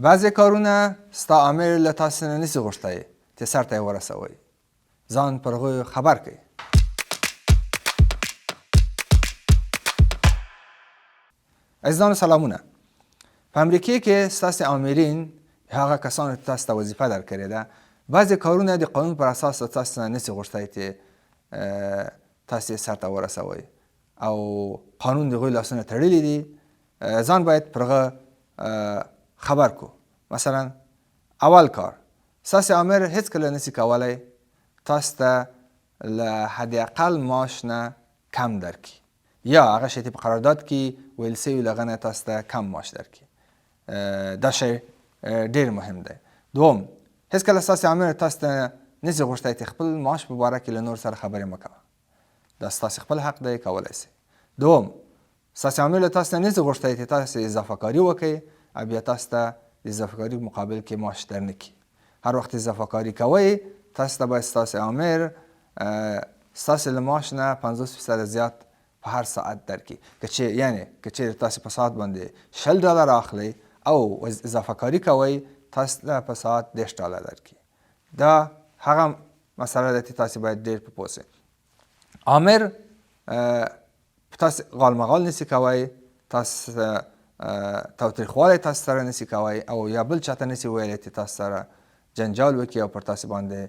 بعضې کارونه ستا امیر له تاسې نه نسي غوښتی چې سر ته یې ورسوئ. ځان پر هغوی خبر کړئ. عزیزانو سلامونه. په امریکې کې ستاسې آمرین هغه کسانو ته تاسو ته وظیفه درکړې ده، بعضې کارونه د قانون پر اساس تاسو نه نسي غوښتی چې تاسو یې سر ته ورسوئ او قانون د هغوی لاسونه تړلي دي. ځان باید پر هغه خبر کو. مثلا اول کار، ستاسې امر هیڅکله نسي کولی تاسو ته له حد اقل معاش نه کم درکړي یا هغه شی چې په قرارداد کې ویل سوي له هغه نه تاسو ته کم معاش درکړي. دا شی ډېر مهم دی. دوم، هیڅکله ستاسې امر تاسو ته نسي غوښتی چې خپل معاش په باره کې له نور سره خبرې مه کوه. دا ستاسې خپل حق دی، کولی سئ. دوم، ستاسې امر له تاسو نه نسي غوښتی چې تاسو اضافه کاري وکړئ او بیا تاسو ته د اضافه کاري مقابل کې معاش درنه کړي. هر وخت اضافه کاري کوئ تاسو ته باید ستاسې امر ستاسې له معاش نه 50% زیات په هر ساعت درکړي. که چیرې تاسو په ساعت باندې $10 اخلئ او اضافه کاري کوئ تاسو ته په ساعت $10 درکړي. دا هغه مسله ده چې تاسو باید ډېر په پوه سئ. امر تاسو غالمغال نسي کوئ، تاسو تاوتریخوالی تاسو سره نسي کوئ او یا بل چاته نسي ویلی چې تاسو سره جنجال وکړي او پر تاسو باندې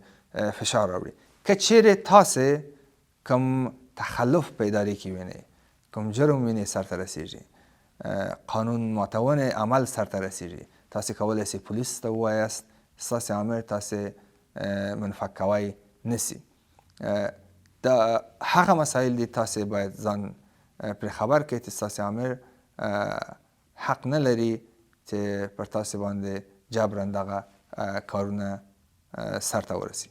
فشار راوړي. که چیرې تاسو کوم تخلف په ادارې کې وینئ، کوم جرم وینئ سرته رسیږي، قانون ماتونې عمل سرته رسیږي، تاسو کولی سئ پولیس ته ووایاست، ستاسې امر تاسو منفک کوی نسي. دا هغه مسایل دي تاسو باید ځان پرې خبر کړئ چې ستاسې امر حق نه لري چې پر تاسو باندې جبرا دغه کارونه سرته ورسي.